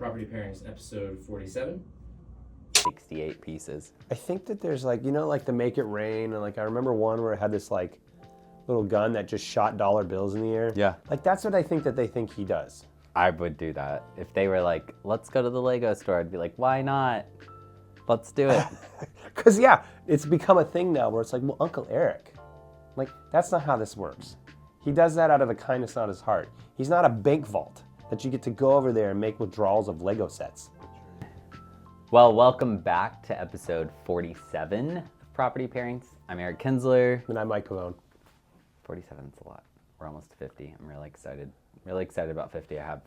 Property Pairings, episode 47. 68 pieces. I think that there's like, like the Make It Rain, and like I remember one where it had this like little gun that just shot dollar bills in the air. Yeah. Like that's what I think that they think he does. I would do that. If they were like, let's go to the Lego store, I'd be like, why not? Let's do it. Because yeah, it's become a thing now where it's like, well, Uncle Eric, like that's not how this works. He does that out of the kindness of his heart. He's not a bank vault that you get to go over there and make withdrawals of Lego sets. Well, welcome back to episode 47 of Property Pairings. I'm Eric Kinzler. And I'm Mike Pavone. 47 is a lot. We're almost to 50. I'm really excited. Really excited about 50. I have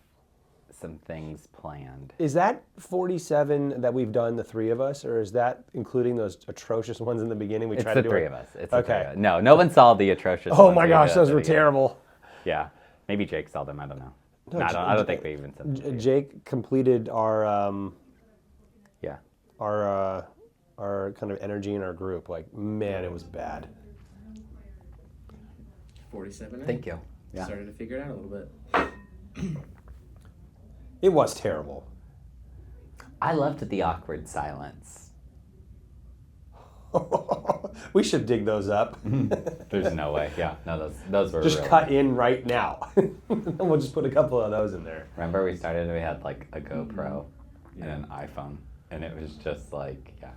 some things planned. Is that 47 that we've done, the three of us, or is that including those atrocious ones in the beginning? It's the three of us. It's okay. The three of us. No one saw the atrocious Oh ones my gosh, those were terrible. Yeah. Maybe Jake saw them. I don't know. No, I don't think we even said them. Jake completed our our kind of energy in our group. Like, man, it was bad. 47. Thank you. Yeah. Started to figure it out a little bit. It was terrible. I loved the awkward silence. We should dig those up. There's no way. Yeah. No, those were just really cut in right now. We'll just put a couple of those in there. Remember we started and we had like a GoPro and an iPhone, and it was just like, yeah.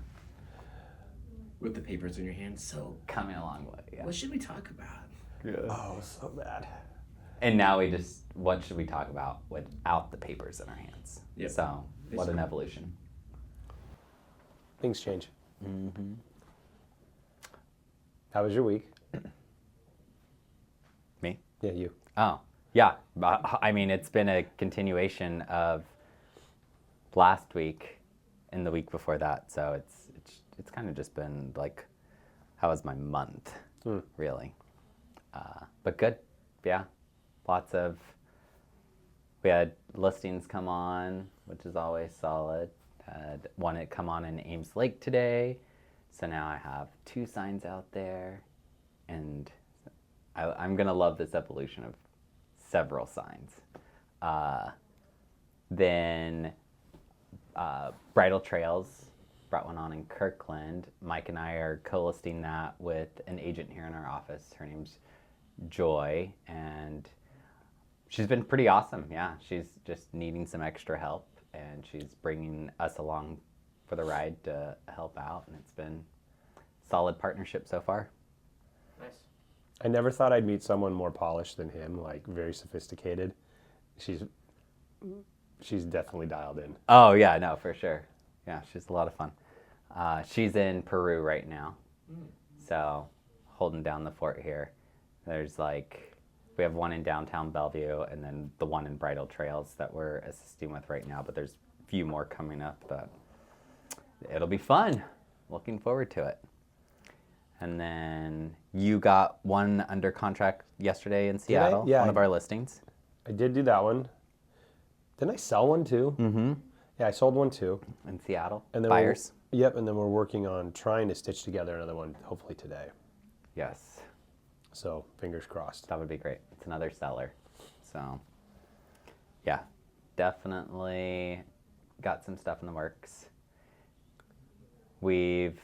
With the papers in your hand, so Coming a long way, yeah. what should we talk about? Yeah. Oh, so bad. And now what should we talk about without the papers in our hands? Yep. So, what an evolution. Things change. Mm-hmm. How was your week? Me? Yeah, you. Oh, yeah. I mean, it's been a continuation of last week and the week before that. So it's kind of just been like, how was my month, really? But good. Yeah. We had listings come on, which is always solid. Had one come on in Ames Lake today. So now I have 2 signs out there, and I'm going to love this evolution of several signs. Then Bridal Trails brought one on in Kirkland. Mike and I are co-listing that with an agent here in our office. Her name's Joy, and she's been pretty awesome. Yeah, she's just needing some extra help, and she's bringing us along for the ride to help out, and it's been a solid partnership so far. Nice. I never thought I'd meet someone more polished than him, like very sophisticated. She's definitely dialed in. Oh, yeah, no, for sure. Yeah, she's a lot of fun. She's in Peru right now, so holding down the fort here. There's we have one in downtown Bellevue and then the one in Bridal Trails that we're assisting with right now, but there's a few more coming up that it'll be fun. Looking forward to it. And then you got one under contract yesterday in Seattle, Yeah, one of our listings. I did do that one. Didn't I sell one too? Mm-hmm. Yeah, I sold one too. In Seattle, And then buyers. Yep, and then we're working on trying to stitch together another one, hopefully today. Yes. So, fingers crossed. That would be great. It's another seller. So, yeah, definitely got some stuff in the works. We've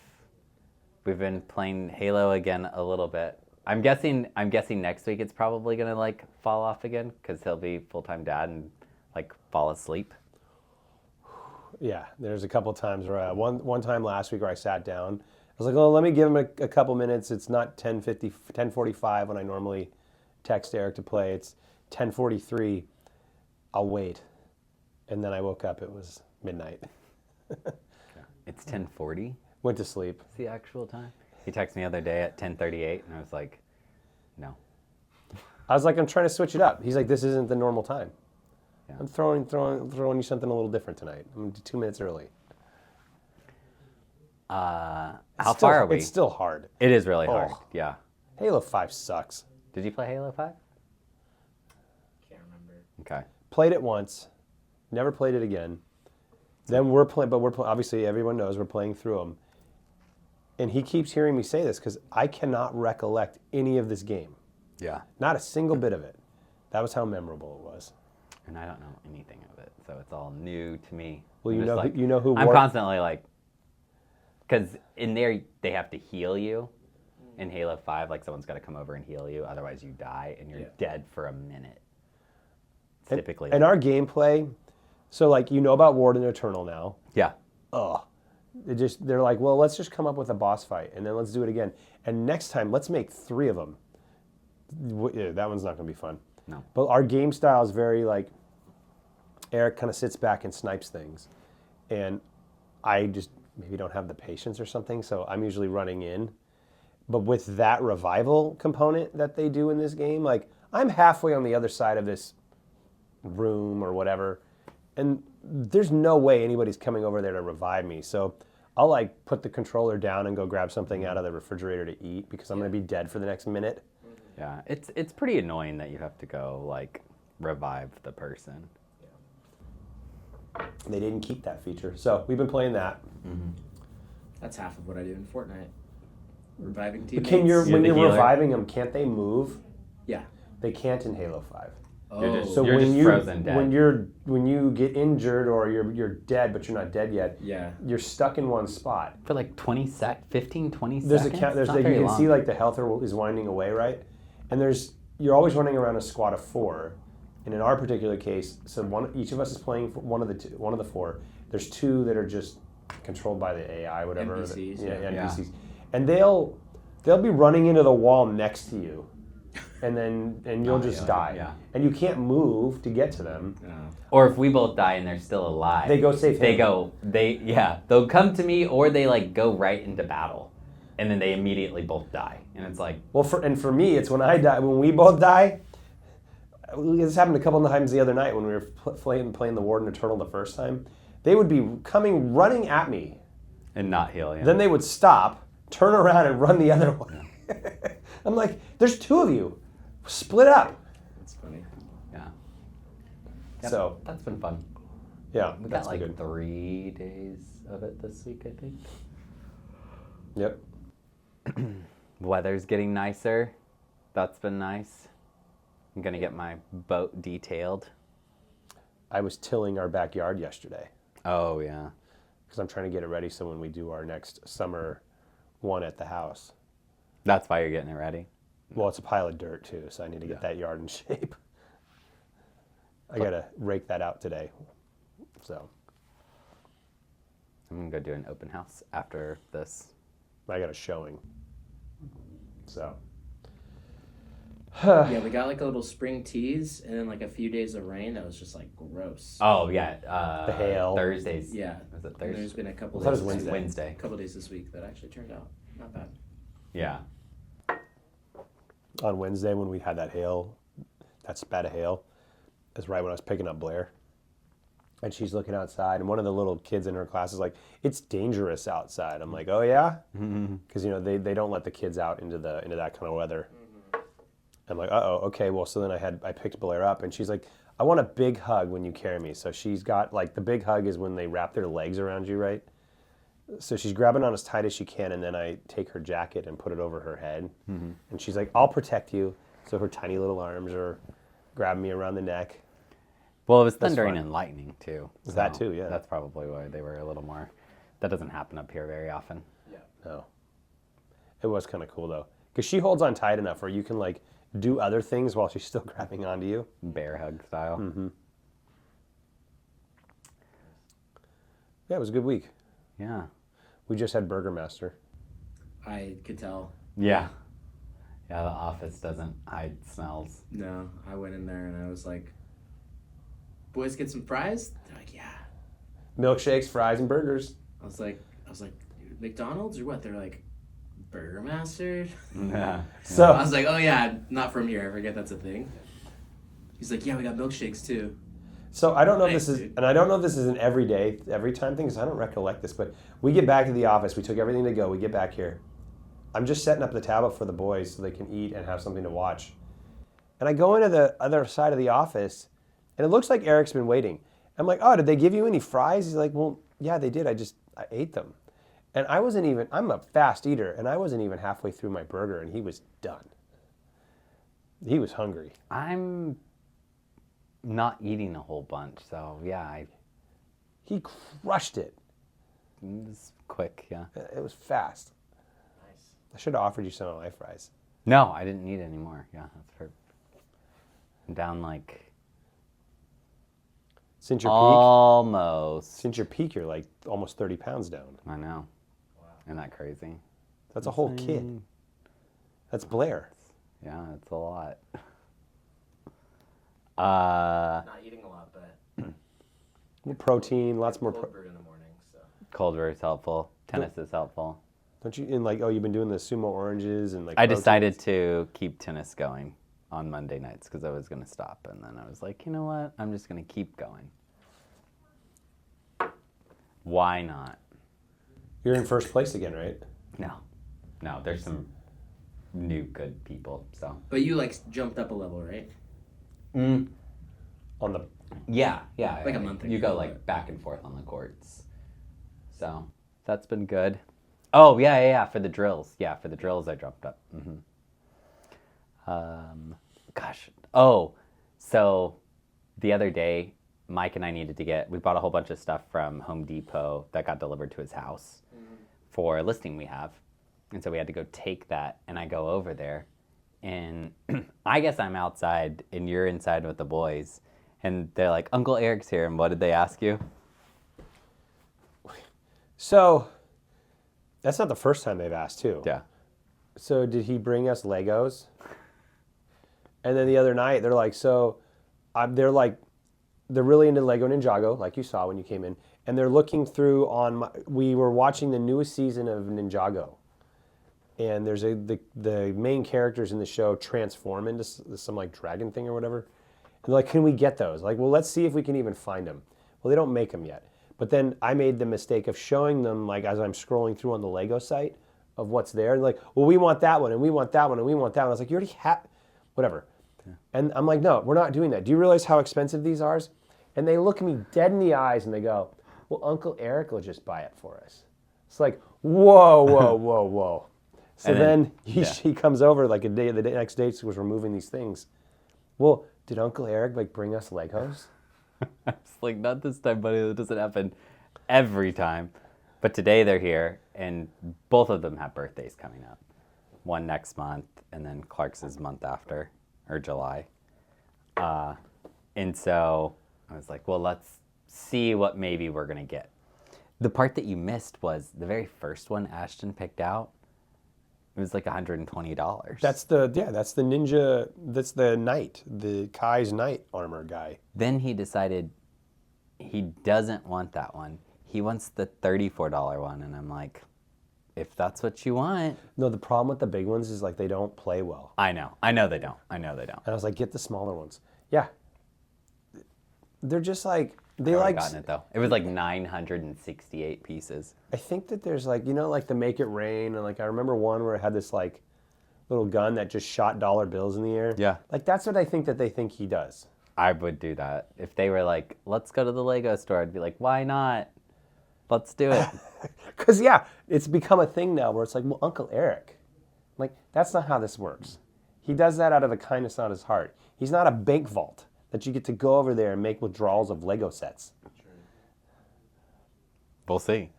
been playing Halo again a little bit. I'm guessing next week it's probably gonna fall off again because he'll be full-time dad and fall asleep. Yeah, there's a couple times where one time last week where I sat down, I was like, oh, let me give him a couple minutes. It's not 10:45 when I normally text Eric to play. It's 10:43. I'll wait. And then I woke up. It was midnight. It's 10:40. Went to sleep. It's the actual time. He texted me the other day at 10:38, and I was like, no. I was like, I'm trying to switch it up. He's like, this isn't the normal time. Yeah. I'm throwing you something a little different tonight. I'm 2 minutes early. How far are we? It's still hard. It is really hard. Oh. Yeah. Halo 5 sucks. Did you play Halo 5? Can't remember. Okay. Played it once. Never played it again. Then we're playing, but obviously everyone knows we're playing through them. And he keeps hearing me say this because I cannot recollect any of this game. Yeah. Not a single bit of it. That was how memorable it was. and I don't know anything of it, so it's all new to me. Well, I'm you just know, like, you know who. I'm constantly like, because in there they have to heal you. In Halo 5, like someone's got to come over and heal you, otherwise you die and you're dead for a minute. It's typically. And our gameplay, so like you know about Warden Eternal now. Yeah. Ugh. They're like, well, let's just come up with a boss fight and then let's do it again. And next time, let's make 3 of them. Yeah, that one's not going to be fun. No. But our game style is very like, Eric kind of sits back and snipes things. And I just maybe don't have the patience or something, so I'm usually running in. But with that revival component that they do in this game, like I'm halfway on the other side of this room or whatever, and there's no way anybody's coming over there to revive me. So I'll like put the controller down and go grab something out of the refrigerator to eat because I'm going to be dead for the next minute. Yeah, it's pretty annoying that you have to go like revive the person. They didn't keep that feature, so we've been playing that. That's half of what I do in Fortnite. Reviving But teammates. when you're healer. reviving them, can't they move? Yeah. They can't in Halo 5. You're just- So You're when just you frozen dead. when you get injured or you're dead but you're not dead yet, Yeah. you're stuck in one spot. For like 20 20 There's a seconds. count. There's Not like, you very can long. see like the health is winding away, right? And you're always running around a squad of 4. And in our particular case, so each of us is playing for one of the 4. There's 2 that are just controlled by the AI, whatever. NPCs, Yeah, yeah. NPCs. And they'll be running into the wall next to you, and you'll just die. yeah. And you can't move to get to them. Or if we both die and they're still alive, They go save him. They'll come to me, or they like go right into battle, and then they immediately both die, and it's like, Well, for me, it's when I die. When we both die. This happened a couple of times the other night when we were playing the Warden Eternal the first time. They would be running at me. and not heal. Yeah. Then they would stop, turn around, and run the other way. I'm like, there's 2 of you. Split up. That's funny. Yeah. Yep, So, that's been fun. yeah, We got that's like been good. 3 days of it this week, I think. Yep. Weather's getting nicer. That's been nice. I'm gonna get my boat detailed. I was tilling our backyard yesterday Oh yeah. because I'm trying to get it ready so when we do our next summer one at the house. That's why you're getting it ready. Well, it's a pile of dirt too, so I need to get that yard in shape. I got to rake that out today. So I'm gonna go do an open house after this. I got a showing. So. Yeah, we got like a little spring tease and then like a few days of rain that was just like gross. Oh yeah. The hail. Thursdays. Yeah. Was it And Thursday? there's been a couple I thought days it was this Wednesday. week- couple days this week that actually turned out not bad. Yeah. On Wednesday when we had that spat of hail, is right when I was picking up Blair. And she's looking outside, and one of the little kids in her class is like, "It's dangerous outside." I'm like, "Oh yeah," because they don't let the kids out into that kind of weather. I'm like, "Uh-oh, okay." Well, so then I picked Blair up, and she's like, "I want a big hug when you carry me." So she's got like the big hug is when they wrap their legs around you, right? So she's grabbing on as tight as she can, and then I take her jacket and put it over her head, and she's like, "I'll protect you." So her tiny little arms are grabbing me around the neck. Well, it was That's thundering fun. and lightning too. That too, yeah. That's probably why they were a little more. That doesn't happen up here very often. No. It was kind of cool though, because she holds on tight enough where you can like do other things while she's still grabbing onto you. Bear hug style. Yeah, it was a good week. Yeah. We just had Burger Master. I could tell. Yeah. Yeah, the office doesn't hide smells. No, I went in there and I was like, "Boys, get some fries?" They're like, "Yeah." Milkshakes, fries, and burgers. I was like, "McDonald's or what?" They're like, "Burger Master." Yeah. So I was like, "Oh yeah, not from here. I forget that's a thing." He's like, "Yeah, we got milkshakes too." So I don't know if Nice, this is, dude. and I don't know if this is an every time thing, because I don't recollect this, but we get back to the office, we took everything to go, we get back here. I'm just setting up the tablet for the boys so they can eat and have something to watch. And I go into the other side of the office, and it looks like Eric's been waiting. I'm like, "Oh, did they give you any fries?" He's like, "Well, yeah, they did. I ate them." And I'm a fast eater, and I wasn't even halfway through my burger, and he was done. He was hungry. I'm not eating a whole bunch. So yeah, He crushed it. it was quick. Yeah. It was fast. Nice. I should have offered you some of my fries. No, I didn't need any more. Yeah, that's perfect. I'm down like Since your almost. peak, you're like almost 30 pounds down. I know. Wow. Isn't that crazy? That's a whole kid. That's Blair. Yeah, it's a lot. Not eating a lot, but More protein, lots more. cold brew in the morning. So Cold brew is helpful. Tennis is helpful. Don't you? And like, oh, you've been doing the sumo oranges and like. I protein. decided to keep tennis going on Monday nights because I was going to stop. And then I was like, you know what? I'm just going to keep going. Why not? You're in first place again, right? No, there's some new good people. So. But you like jumped up a level, right? On the. Yeah. Like a month ago. You go like back and forth on the courts. So that's been good. Oh, yeah. For the drills. Yeah, for the drills I jumped up. Gosh. Oh, so the other day, Mike and I we bought a whole bunch of stuff from Home Depot that got delivered to his house for a listing we have. And so we had to go take that, and I go over there. And I guess I'm outside, and you're inside with the boys. And they're like, Uncle Eric's here. And what did they ask you? So, that's not the first time they've asked too. Yeah. So did he bring us Legos? And then the other night they're like, they're really into Lego Ninjago, like you saw when you came in, and they're looking through we were watching the newest season of Ninjago, and there's the main characters in the show transform into some like dragon thing or whatever, and they're like, can we get those? Like, well, let's see if we can even find them. Well, they don't make them yet. But then I made the mistake of showing them, like, as I'm scrolling through on the Lego site of what's there. And like, well, we want that one, and we want that one, and we want that one. I was like, you already have, whatever. Yeah. And I'm like, no, we're not doing that. Do you realize how expensive these are? And they look me dead in the eyes and they go, well, Uncle Eric will just buy it for us. It's like, whoa. So then he comes over like the next day was removing these things. Well, did Uncle Eric like bring us Legos? It's like, not this time, buddy. That doesn't happen every time. But today they're here, and both of them have birthdays coming up. One next month, and then Clark's is month after, or July. And so I was like, well, let's see what maybe we're going to get. The part that you missed was the very first one Ashton picked out. It was like $120. That's the ninja, that's the knight, the Kai's knight armor guy. Then he decided he doesn't want that one. He wants the $34 one, and I'm like, if that's what you want. No, the problem with the big ones is like they don't play well. I know they don't. And I was like, get the smaller ones. Yeah. They're just like, they I like. gotten it though. It was like 968 pieces. I think that there's like, like the Make It Rain, and like I remember one where it had this like little gun that just shot dollar bills in the air. Yeah. Like that's what I think that they think he does. I would do that. If they were like, let's go to the Lego store, I'd be like, why not? Let's do it. Because, yeah, it's become a thing now where it's like, well, Uncle Eric. Like, that's not how this works. He does that out of the kindness of his heart. He's not a bank vault that you get to go over there and make withdrawals of Lego sets. We'll see.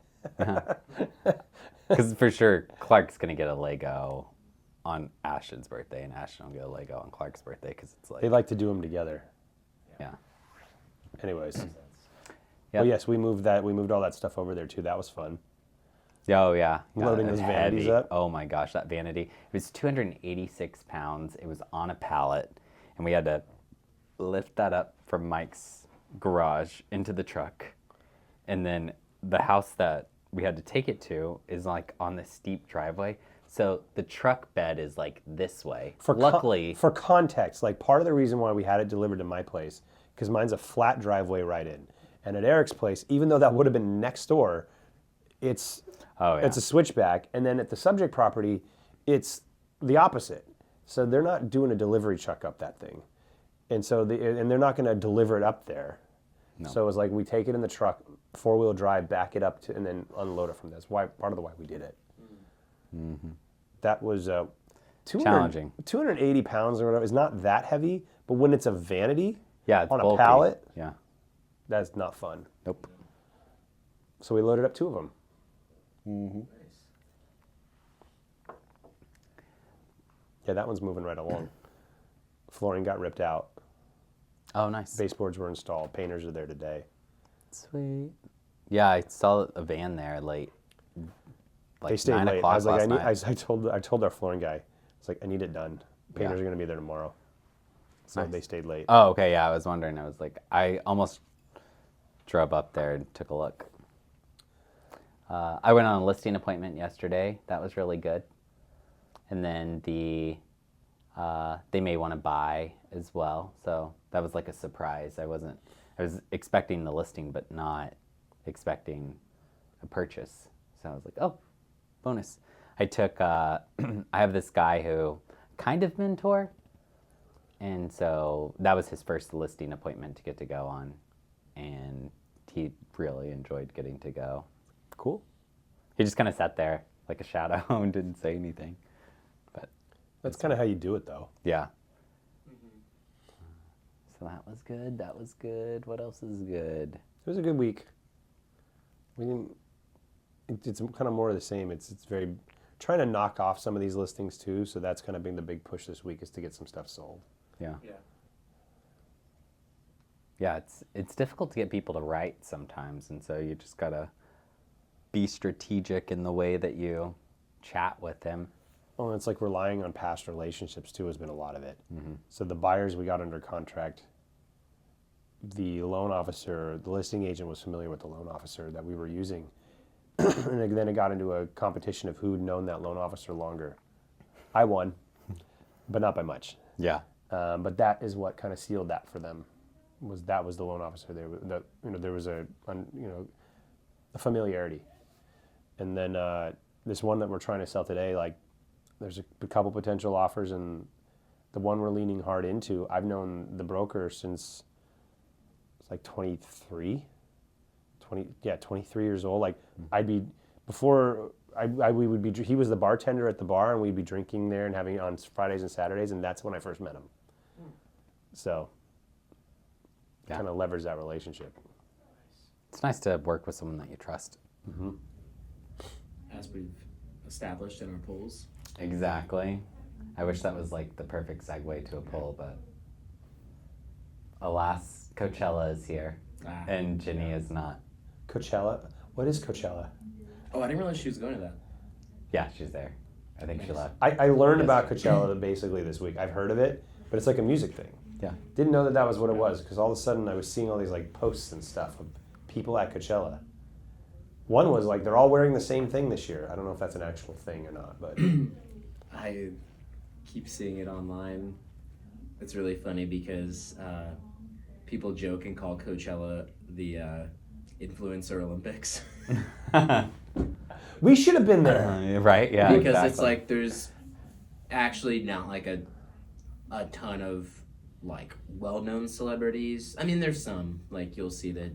Because for sure, Clark's going to get a Lego on Ashton's birthday, and Ashton will get a Lego on Clark's birthday because it's like... They like to do them together. Yeah. Anyways. Yep. Well, yes, we moved all that stuff over there too. That was fun. Oh, yeah. Loading those vanities heavy. up. Oh, my gosh, that vanity. It was 286 pounds. It was on a pallet, and we had to lift that up from Mike's garage into the truck. And then the house that we had to take it to is like on the steep driveway. So the truck bed is like this way. Luckily... for context, like part of the reason why we had it delivered to my place, because mine's a flat driveway right in. And at Eric's place, even though that would have been next door, it's a switchback. And then at the subject property, it's the opposite. So they're not doing a delivery truck up that thing. And so they're not going to deliver it up there. No. So it was like we take it in the truck, 4-wheel drive, back it up to, and then unload it from there. That's why part of the why we did it. Mm-hmm. That was challenging. 280 pounds or whatever is not that heavy, but when it's a vanity, Yeah, it's on bulky. a pallet. Yeah. That's not fun. Nope. So we loaded up 2 of them. Mm-hmm. Yeah, that one's moving right along. Flooring got ripped out. Oh, nice. Baseboards were installed. Painters are there today. Sweet. Yeah, I saw a van there late. Like They stayed 9 late. o'clock I was like, last night. I told our flooring guy, it's like, I need it done. Painters Yeah. are going to be there tomorrow. So Nice. they stayed late. Oh, okay. Yeah, I was wondering. I was like, I almost drove up there and took a look. I went on a listing appointment yesterday. That was really good. And then they may want to buy as well. So that was like a surprise. I was expecting the listing, but not expecting a purchase. So I was like, oh, bonus. I have this guy who kind of mentor. And so that was his first listing appointment to get to go on. And he really enjoyed getting to go. Cool. He just kind of sat there like a shadow and didn't say anything. But That's kind of how you do it, though. yeah. So that was good. That was good. What else is good? It was a good week. We didn't. It's kind of more of the same. It's very trying to knock off some of these listings too. So that's kind of been the big push this week, is to get some stuff sold. Yeah. Yeah. Yeah, it's difficult to get people to write sometimes, and so you just gotta be strategic in the way that you chat with them. Well, it's like relying on past relationships too has been a lot of it. Mm-hmm. So the buyers we got under contract, the loan officer, the listing agent was familiar with the loan officer that we were using. And then it got into a competition of who'd known that loan officer longer. I won, but not by much. Yeah. But that is what kind of sealed that for them. Was the loan officer there? That there was a familiarity, and then this one that we're trying to sell today, like there's a couple potential offers, and the one we're leaning hard into, I've known the broker since it's like 23 years old. Like I'd be before we would be. He was the bartender at the bar, and we'd be drinking there and having it on Fridays and Saturdays, and that's when I first met him. So. Yeah. Kind of levers that relationship. It's nice to work with someone that you trust. Mm-hmm. As we've established in our polls. Exactly. I wish that was like the perfect segue to a poll, but alas, Coachella is here, and Ginny is not. Coachella? What is Coachella? Oh, I didn't realize she was going to that. Yeah, she's there. I think she left. I learned about Coachella basically this week. I've heard of it, but it's like a music thing. Yeah. Didn't know that was what it was, because all of a sudden I was seeing all these like posts and stuff of people at Coachella. One was like they're all wearing the same thing this year. I don't know if that's an actual thing or not, but I keep seeing it online. It's really funny because people joke and call Coachella the influencer Olympics. we should have been there. Right? Yeah. Because exactly. it's like there's actually not like a ton of like well-known celebrities. I mean, there's some, like you'll see that,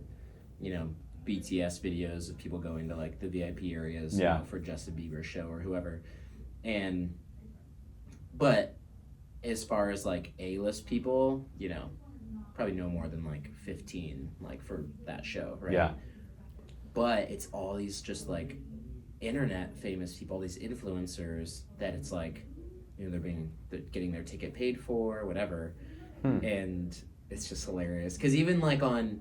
BTS videos of people going to like the VIP areas for Justin Bieber's show or whoever. But as far as like A-list people, probably no more than like 15 like for that show, right? Yeah. But it's all these just like internet famous people, all these influencers that it's like, they're getting their ticket paid for, whatever. And it's just hilarious. Because even like on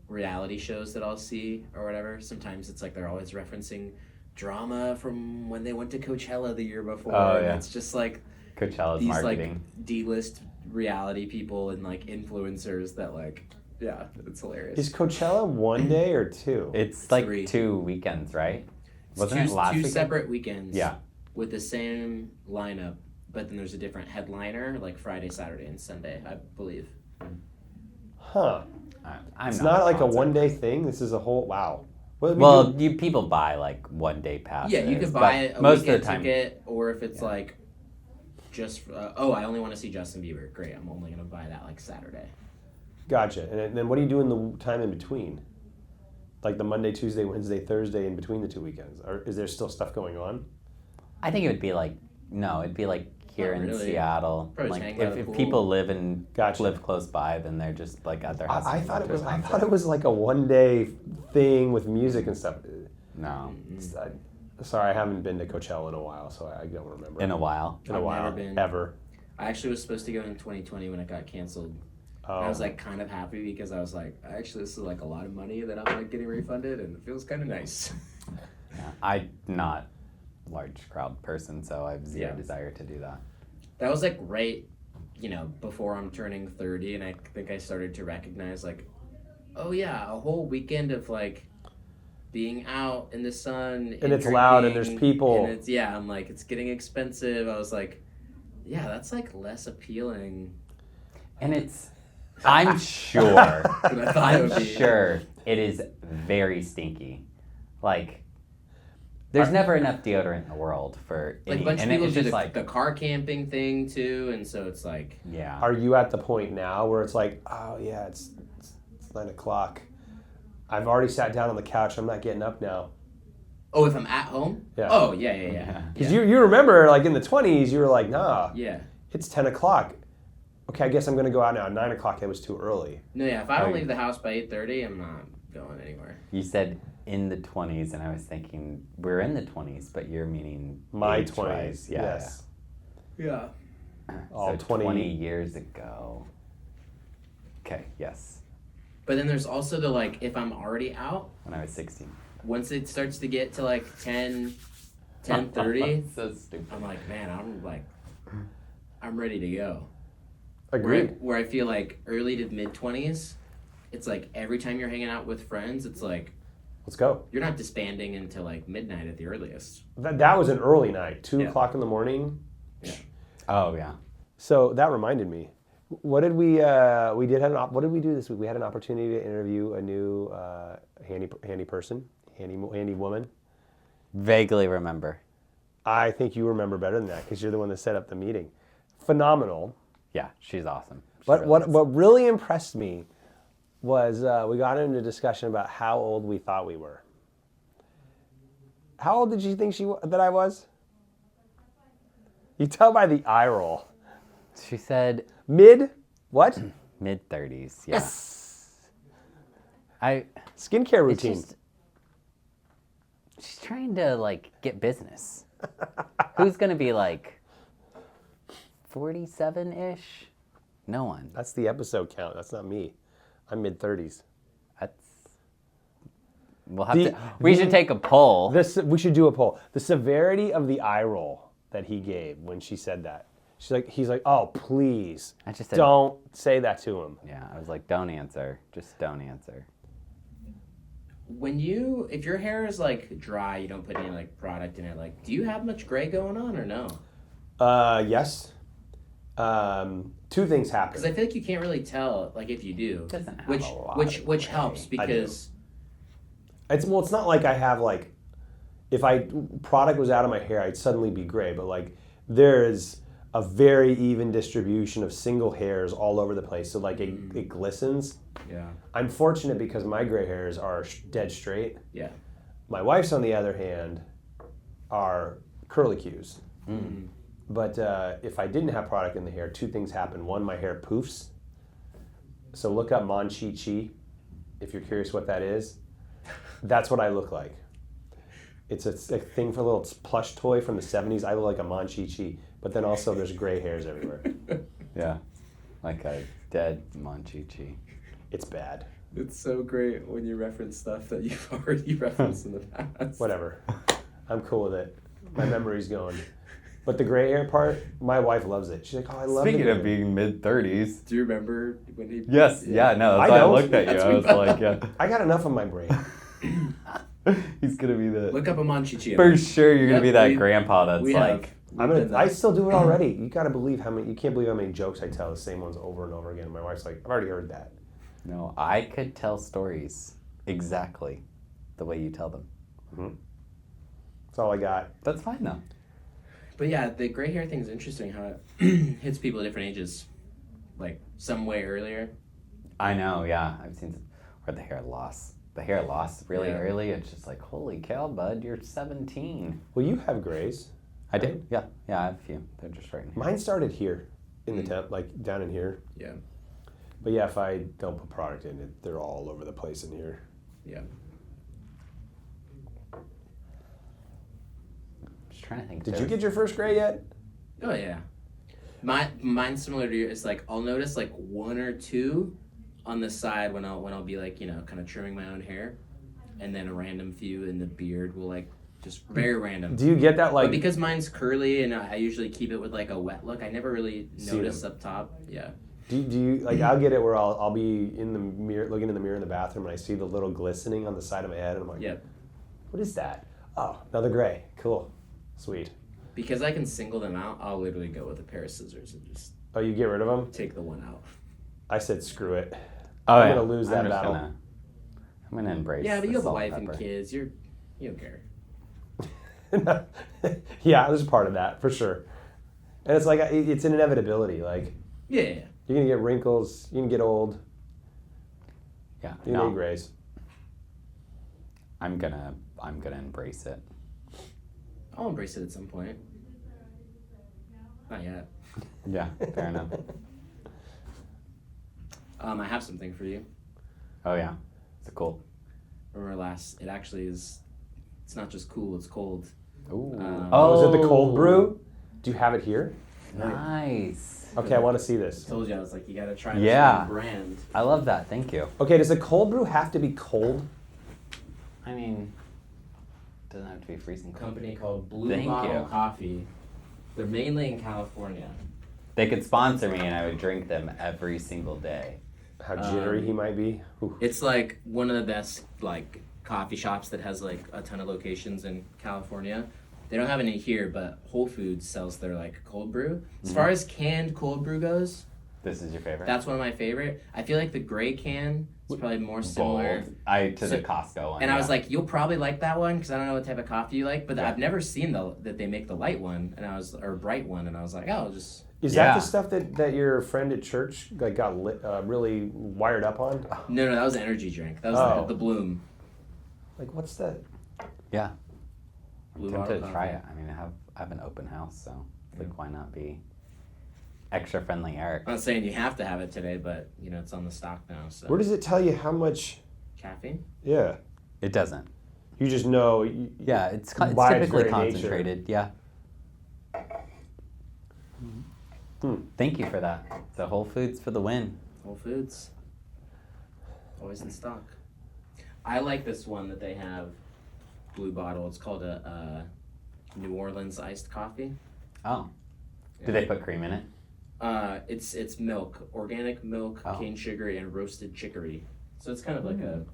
reality shows that I'll see or whatever, sometimes it's like they're always referencing drama from when they went to Coachella the year before. Oh, and yeah. it's just like Coachella's these marketing. like D-list reality people and like influencers that like, yeah, it's hilarious. Is Coachella one day or two? It's like 3. 2 weekends, right? It's Wasn't it last two weekend? separate weekends. Yeah. With the same lineup, but then there's a different headliner, like Friday, Saturday, and Sunday, I believe. Huh. I'm It's not like a sponsored. one-day thing. This is a whole wow. Well, people buy like 1 day passes. Yeah, you could but buy a most of the weekend time. ticket, or if it's like just I only want to see Justin Bieber. Great, I'm only gonna buy that like Saturday. Gotcha. And then what do you do in the time in between? Like the Monday, Tuesday, Wednesday, Thursday in between the 2 weekends? Or is there still stuff going on? I think it would be like it'd be like here Not in really. Seattle. Probably Like just hang by the if pool. people live Gotcha. close by, then they're just like at their house. I thought it was like a 1-day thing with music and stuff. No, Sorry, I haven't been to Coachella in a while, so I don't remember. in a while. In a I've while, never been. ever. I actually was supposed to go in 2020 when it got canceled. Oh. I was like kind of happy because I was like, actually, this is like a lot of money that I'm like getting refunded, and it feels kind of nice. Yeah, I'm not a large crowd person, so I have zero Yeah. desire to do that. That was like right, before I'm turning 30, and I think I started to recognize like, oh yeah, a whole weekend of like being out in the sun And it's loud and there's drinking, people. and I'm like, it's getting expensive. I was like, yeah, that's like less appealing And I'm sure, than I thought it I'm would be. sure it is very stinky. Like, there's never enough deodorant in the world for Like any, a bunch of and people it's do just the, like, the car camping thing too, and so it's like, yeah. Are you at the point now where it's like, oh yeah, it's 9 o'clock. I've already sat down on the couch. I'm not getting up now. oh, if I'm at home? Yeah. Oh, yeah. Because you remember, like in the 20s, you were like, nah, Yeah. it's 10 o'clock. Okay, I guess I'm going to go out now. At 9 o'clock, it was too early. No, yeah, if I don't leave the house by 8:30, I'm not going anywhere. You said in the 20s, and I was thinking we're in the 20s, but you're meaning My age-wise. 20s, yes. Yeah. All So 20 20 years ago. Okay, yes. But then there's also the like, if I'm already out, When I was 16. once it starts to get to like 10:30, So stupid. I'm like, man, I'm ready to go. Agreed. Where I feel like early to mid 20s, it's like every time you're hanging out with friends, it's like Let's go. you're not disbanding until like midnight at the earliest. That was an early night, 2 Yeah. o'clock in the morning. Oh, yeah. So that reminded me. What did we what did we do this week? We had an opportunity to interview a new handy person, handy woman. Vaguely remember. I think you remember better than that because you're the one that set up the meeting. Phenomenal. Yeah, she's awesome. She But really is. what really impressed me was we got into a discussion about how old we thought we were. How old did you think that I was? You tell by the eye roll. She said Mid? What? mid-30s, yeah. Skincare It's routine. just, she's trying to, like, get business. Who's going to be, like, 47-ish? No one. That's the episode count. That's not me. I'm mid-30s. We'll have to. We should take a poll. We should do a poll. The severity of the eye roll that he gave when she said that. He's like, oh, please, I just said, don't say that to him. Yeah, I was like, don't answer. Just don't answer. If your hair is like dry, you don't put any like product in it. Like, do you have much gray going on or no? Yes. Two things happen. Because I feel like you can't really tell. Like, if you do, Doesn't have which a lot which of which gray. helps because It's not like I have like, if product was out of my hair, I'd suddenly be gray. But like, there is a very even distribution of single hairs all over the place. So like it glistens. yeah. I'm fortunate because my gray hairs are dead straight. Yeah. My wife's, on the other hand, are curlicues. But if I didn't have product in the hair, two things happen. One, my hair poofs. So look up Monchi-Chi if you're curious what that is. That's what I look like. It's a thing for a little plush toy from the 70s. I look like a Monchi-Chi. But then also there's gray hairs everywhere. Yeah, like a dead Monchi-Chi. It's bad. It's so great when you reference stuff that you've already referenced in the past. Whatever. I'm cool with it. My memory's going. But the gray hair part, my wife loves it. She's like, oh, I love Speaking it. of being mid-30s. Do you remember when he? Yes, yeah, no, that's I why I know. looked at you. I was like, yeah. I got enough on my brain. He's going to be the... Look up a Monchi-Chi. For sure you're going to be that we- grandpa that's we like... I still do it already. You gotta believe you can't believe how many jokes I tell the same ones over and over again. My wife's like, I've already heard that. No, I could tell stories exactly the way you tell them. That's all I got. That's fine, though. But yeah, the gray hair thing's interesting how it hits people at different ages. Like, some way earlier. I know, yeah. I've seen some... Or the hair loss. The hair loss really Yeah. early. It's just like, holy cow, bud, you're 17. Well, you have grays. I do. Yeah. Yeah, I have a few. They're just right in here. Mine started here in the temp, like down in here. Yeah. But yeah, if I don't put product in it, they're all over the place in here. Yeah. Just trying to think. Did you get your first gray yet? Oh yeah. Mine's similar to you. It's like I'll notice like one or two on the side when I'll be like, kind of trimming my own hair, and then a random few in the beard will like just very random. Do you get that But because mine's curly and I usually keep it with like a wet look, I never really notice up top. Yeah. Do you like? I'll get it where I'll be in the mirror, looking in the mirror in the bathroom, and I see the little glistening on the side of my head, and I'm like, Yep. what is that? Oh, another gray. Cool, sweet. Because I can single them out, I'll literally go with a pair of scissors and just Oh, you get rid of them? take the one out. I said screw it. Oh, I'm yeah. gonna lose that I'm just battle. I'm gonna embrace. Yeah, but the you have a salt wife and and pepper. kids. You don't care. Yeah, there's part of that for sure. And it's like it's an inevitability. Like Yeah. you're gonna get wrinkles. You can get old. Yeah. You can No, get grays. I'm gonna embrace it. I'll embrace it at some point. Not yet. Yeah. Fair enough. I have something for you. Oh yeah. It's cool. Remember it actually is, it's not just cool, it's cold. Ooh. Oh, is it the cold brew? Do you have it here? Nice. Okay, I want to see this. I told you, I was like, you gotta try Yeah. this brand. I love that. Thank you. Okay, does the cold brew have to be cold? I mean, doesn't have to be freezing cold. Company called Blue Thank Bottle you. Coffee. They're mainly in California. They could sponsor me, and I would drink them every single day. How jittery he might be. Ooh. It's like one of the best like coffee shops that has like a ton of locations in California. They don't have any here, but Whole Foods sells their like cold brew. As far as canned cold brew goes, This is your favorite? that's one of my favorite. I feel like the gray can is probably more similar. Bold. To the Costco one. And I was yeah. like, you'll probably like that one because I don't know what type of coffee you like, but Yeah. I've never seen that they make the light one, or bright one, and I was like, oh, I'll just. Is Yeah. that the stuff that your friend at church like got really wired up on? No, that was an energy drink. That was Oh. the Bloom. Like what's that? Yeah. Blue I'm tempted to Bottle try Coffee. it. I mean, I have an open house, so like, why not be extra friendly, Eric? I'm not saying you have to have it today, but it's on the stock now. So Where does it tell you how much? caffeine? Yeah, It doesn't. you just know. Yeah, it's By its typically very nature. concentrated. Yeah. Thank you for that. So Whole Foods for the win. Whole Foods. Always in stock. I like this one that they have, Blue Bottle. It's called a New Orleans iced coffee. Oh. Do they put cream in it? It's milk, organic milk, Oh. cane sugar, and roasted chicory. So it's kind of like a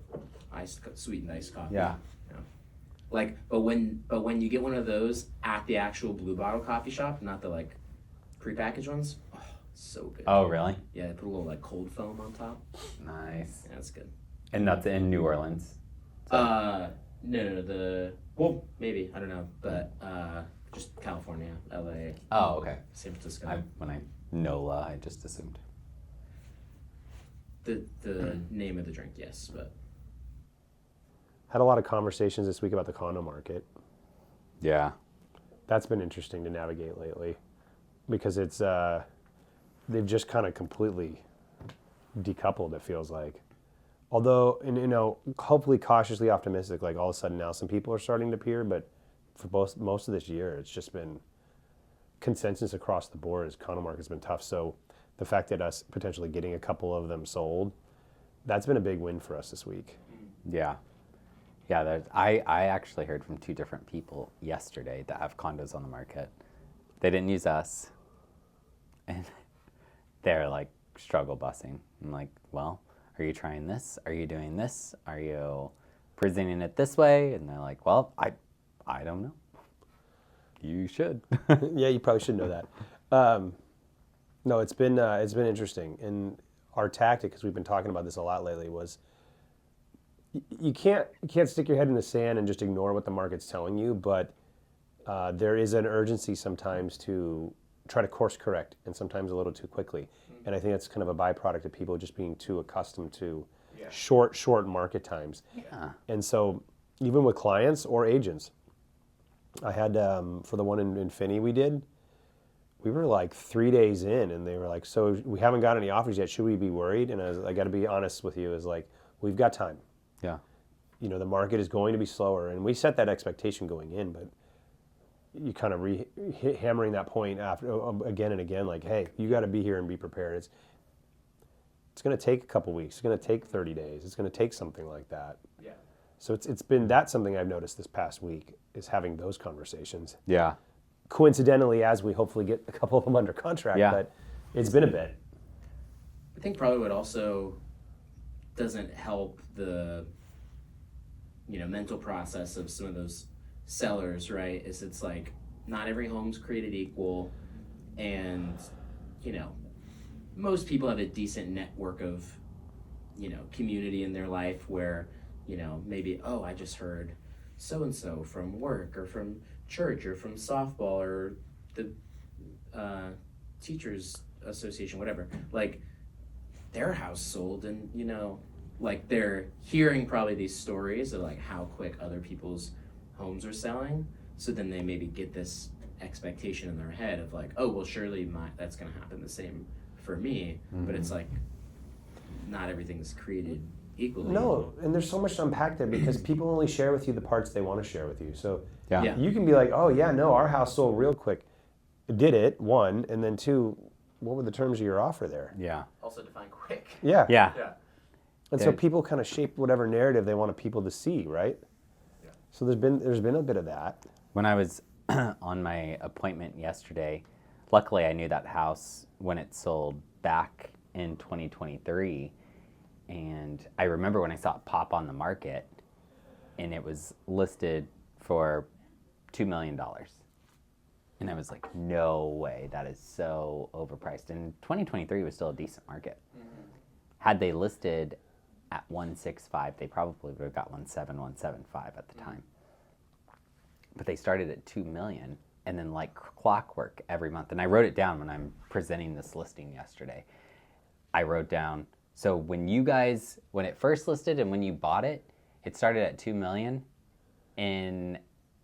sweetened iced coffee. Yeah. Like, but when you get one of those at the actual Blue Bottle coffee shop, not the like prepackaged ones, oh, so good. Oh, really? Yeah, they put a little like cold foam on top. Nice. Yeah, that's good. And that's in New Orleans. No, well, maybe, I don't know, but just California, LA, Oh, okay. San Francisco. When I NOLA, I just assumed. The name of the drink, yes, but Had a lot of conversations this week about the condo market. Yeah. That's been interesting to navigate lately, because it's they've just kind of completely decoupled. It feels like, although, and hopefully cautiously optimistic. Like all of a sudden now, some people are starting to appear, but for most of this year, it's just been consensus across the board. As condo market's been tough, so the fact that us potentially getting a couple of them sold, that's been a big win for us this week. Yeah. Yeah, I actually heard from 2 different people yesterday that have condos on the market. They didn't use us, and they're like struggle busing. I'm like, well, are you trying this? Are you doing this? Are you presenting it this way? And they're like, well, I don't know. You should. Yeah, you probably should know that. No, it's been interesting, and our tactic, because we've been talking about this a lot lately, was you can't stick your head in the sand and just ignore what the market's telling you, but there is an urgency sometimes to try to course correct, and sometimes a little too quickly. And I think that's kind of a byproduct of people just being too accustomed to short market times. Yeah. And so even with clients or agents, I had for the one in Finney we were like 3 days in, and they were like, so we haven't got any offers yet. Should we be worried? And I got to be honest with you, is like, we've got time. Yeah. You know, the market is going to be slower, and we set that expectation going in, but you kind of hammering that point after again and again, like, hey, you got to be here and be prepared. It's going to take a couple weeks. It's going to take 30 days. It's going to take something like that. Yeah. So it's been that's something I've noticed this past week, is having those conversations. Yeah. Coincidentally, as we hopefully get a couple of them under contract, but it's been a bit. I think probably what also doesn't help the, mental process of some of those sellers, right, is it's like not every home's created equal, and, most people have a decent network of, community in their life where, maybe, oh, I just heard so-and-so from work or from church or from softball or the teachers association, whatever, like their house sold, and like they're hearing probably these stories of like how quick other people's homes are selling, so then they maybe get this expectation in their head of like, oh well, surely that's gonna happen the same for me. But it's like not everything's created equally. No, and there's so much to unpack there, because people only share with you the parts they want to share with you. So Yeah. you can be like, oh yeah, no, our house sold real quick. Did it, one, and then two, what were the terms of your offer there? Yeah. Also define quick. Yeah. Yeah. And so people kind of shape whatever narrative they want people to see, right? Yeah. So there's been a bit of that. When I was on my appointment yesterday, luckily I knew that house when it sold back in 2023. And I remember when I saw it pop on the market, and it was listed for $2 million. And I was like, no way, that is so overpriced. And 2023 was still a decent market. Had they listed at 165, they probably would have got 175 at the time. But they started at 2 million, and then like clockwork every month. And I wrote it down when I'm presenting this listing yesterday. I wrote down, so when it first listed and when you bought it, it started at 2 million. In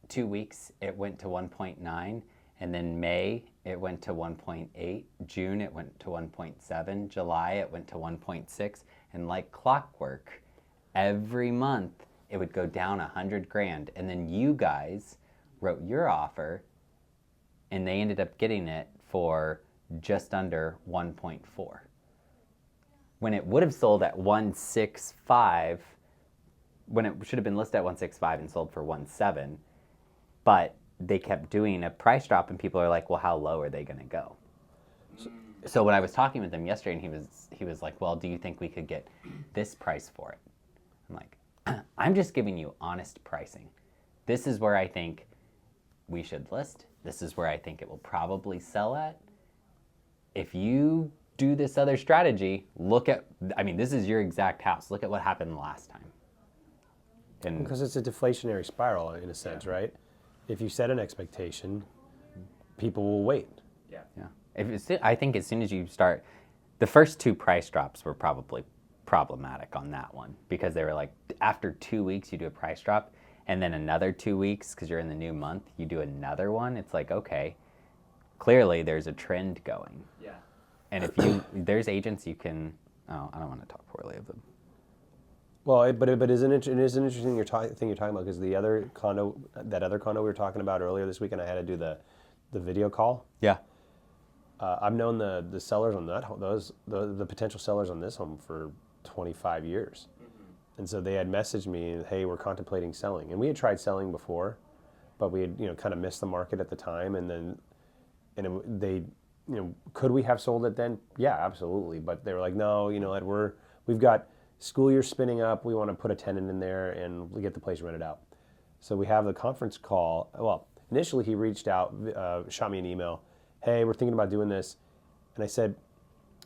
2 weeks, it went to 1.9. And then May, it went to 1.8. June, it went to 1.7. July, it went to 1.6. And like clockwork, every month, it would go down 100 grand. And then you guys wrote your offer, and they ended up getting it for just under 1.4. When it would have sold at 165, when it should have been listed at 165 and sold for 1.7, but they kept doing a price drop, and people are like, well, how low are they going to go? So when I was talking with him yesterday, and he was like, well, do you think we could get this price for it? I'm like, I'm just giving you honest pricing. This is where I think we should list. This is where I think it will probably sell at. If you do this other strategy, this is your exact house. Look at what happened last time. And Because it's a deflationary spiral in a sense, right? If you set an expectation, people will wait. Yeah. I think as soon as you start, the first two price drops were probably problematic on that one, because they were like, after 2 weeks you do a price drop, and then another 2 weeks because you're in the new month you do another one. It's like, okay, clearly there's a trend going. Yeah. And if there's agents you can, I don't want to talk poorly of them. Well, it is an interesting thing you're talking about, because that other condo we were talking about earlier this week, and I had to do the video call. Yeah. I've known the sellers on the potential sellers on this home for 25 years. And so they had messaged me, hey, we're contemplating selling. And we had tried selling before, but we had, kind of missed the market at the time. And then, could we have sold it then? Yeah, absolutely. But they were like, no, Ed, we've got school year spinning up. We want to put a tenant in there and we get the place rented out. So we have the conference call. Well, initially he reached out, shot me an email. Hey, we're thinking about doing this. And I said,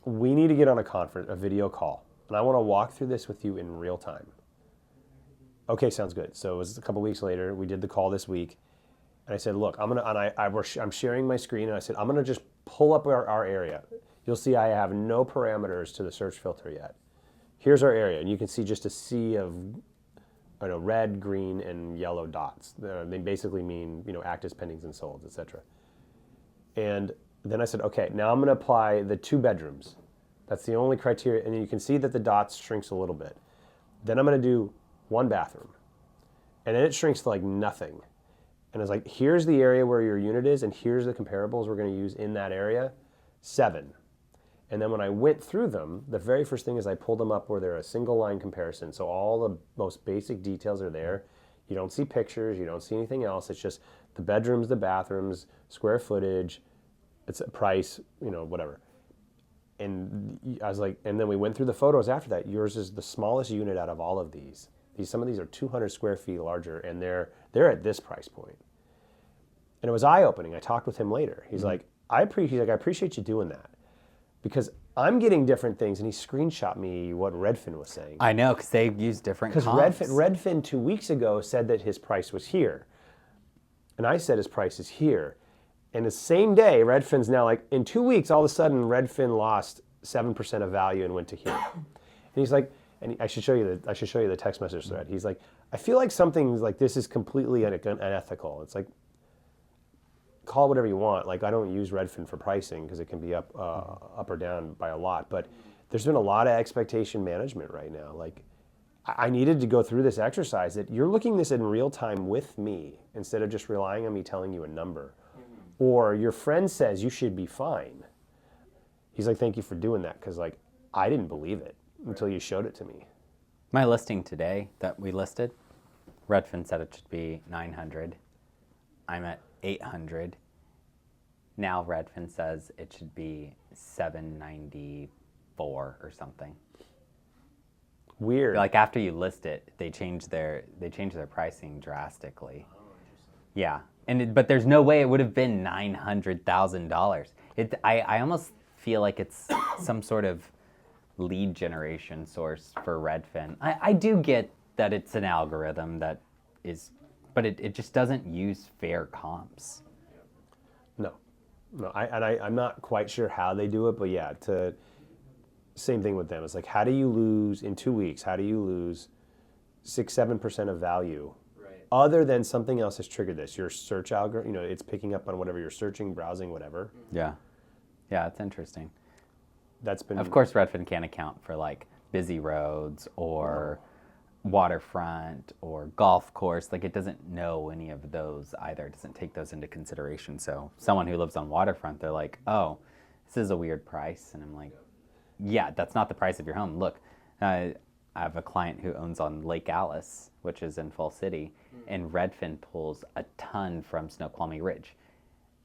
we need to get on a video call. And I want to walk through this with you in real time. Okay, sounds good. So it was a couple weeks later. We did the call this week. And I said, look, I'm sharing my screen. And I said, I'm going to just pull up our area. You'll see I have no parameters to the search filter yet. Here's our area. And you can see just a sea of red, green, and yellow dots. They basically mean, active, pendings, and solds, etc. And then I said, okay, now I'm going to apply the 2 bedrooms. That's the only criteria. And you can see that the dots shrinks a little bit. Then I'm going to do 1 bathroom. And then it shrinks to like nothing. And it's like, here's the area where your unit is, and here's the comparables we're going to use in that area, 7. And then when I went through them, the very first thing is I pulled them up where they're a single line comparison. So all the most basic details are there. You don't see pictures, you don't see anything else. It's just the bedrooms, the bathrooms, square footage, it's a price, whatever. And I was like, and then we went through the photos after that. Yours is the smallest unit out of all of these. Some of these are 200 square feet larger, and they're at this price point. And it was eye-opening. I talked with him later. He's like, I appreciate you doing that, because I'm getting different things. And he screenshot me what Redfin was saying. I know, because they use different comps. Because Redfin 2 weeks ago said that his price was here, and I said his price is here. And the same day, Redfin's now like, in 2 weeks, all of a sudden, Redfin lost 7% of value and went to here. And he's like, and I should show you the text message thread. He's like, I feel like something like this is completely unethical. It's like, call it whatever you want. Like, I don't use Redfin for pricing because it can be up or down by a lot. But there's been a lot of expectation management right now. Like, I needed to go through this exercise that you're looking this in real time with me instead of just relying on me telling you a number. Or your friend says you should be fine. He's like, thank you for doing that, because like, I didn't believe it until you showed it to me. My listing today that we listed, Redfin said it should be 900. I'm at 800. Now Redfin says it should be 794 or something. Weird. Like, after you list it, they change their pricing drastically. Yeah, but there's no way it would have been $900,000. I almost feel like it's some sort of lead generation source for Redfin. I do get that it's an algorithm that is, but it just doesn't use fair comps. No, I'm not quite sure how they do it, but yeah, same thing with them. It's like, how do you lose in 2 weeks? How do you lose 6-7% of value? Other than something else has triggered this, your search algorithm, it's picking up on whatever you're searching, browsing, whatever. Yeah, it's interesting. That's been. Of course, Redfin can't account for like busy roads or waterfront or golf course. Like, it doesn't know any of those either. It doesn't take those into consideration. So someone who lives on waterfront, they're like, oh, this is a weird price. And I'm like, yeah, that's not the price of your home. Look, I have a client who owns on Lake Alice, which is in Fall City, and Redfin pulls a ton from Snoqualmie Ridge.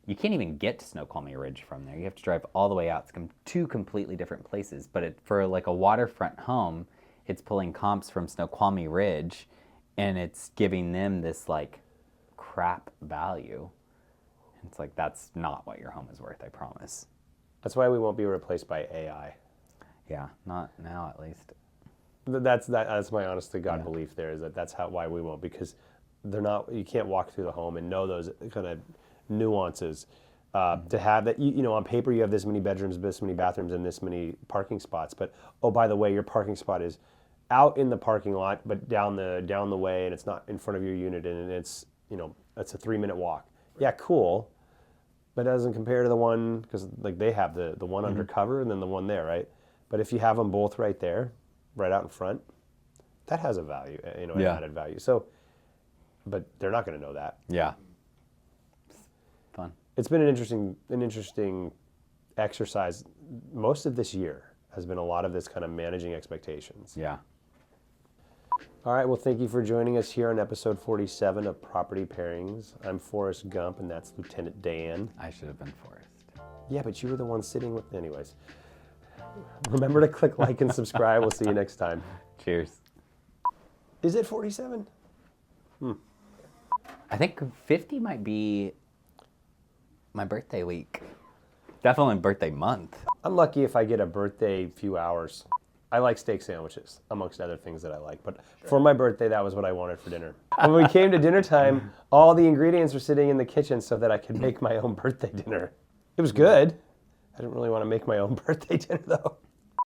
You can't even get to Snoqualmie Ridge from there. You have to drive all the way out. It's two completely different places. But for like a waterfront home, it's pulling comps from Snoqualmie Ridge, and it's giving them this like crap value. It's like, that's not what your home is worth, I promise. That's why we won't be replaced by AI. Yeah, not now at least. That's my honest to God belief there, is that's why we won't, because they're not. You can't walk through the home and know those kind of nuances. To have that, on paper you have this many bedrooms, this many bathrooms, and this many parking spots. But oh, by the way, your parking spot is out in the parking lot, but down the way, and it's not in front of your unit, and it's it's a 3-minute walk. Yeah, cool, but it doesn't compare to the one, because like they have the one undercover and then the one there, right? But if you have them both right there, right out in front, that has a value, an added value. So, but they're not going to know that. Yeah. Fun. It's been an interesting exercise. Most of this year has been a lot of this kind of managing expectations. Yeah. All right. Well, thank you for joining us here on episode 47 of Property Pairings. I'm Forrest Gump, and that's Lieutenant Dan. I should have been Forrest. Yeah, but you were the one sitting with. Anyways, remember to click like and subscribe. We'll see you next time. Cheers. Is it 47? I think 50 might be my birthday week. Definitely birthday month. I'm lucky if I get a birthday few hours. I like steak sandwiches, amongst other things that I like. But for my birthday, that was what I wanted for dinner. When we came to dinner time, all the ingredients were sitting in the kitchen so that I could make my own birthday dinner. It was good. I didn't really want to make my own birthday dinner, though.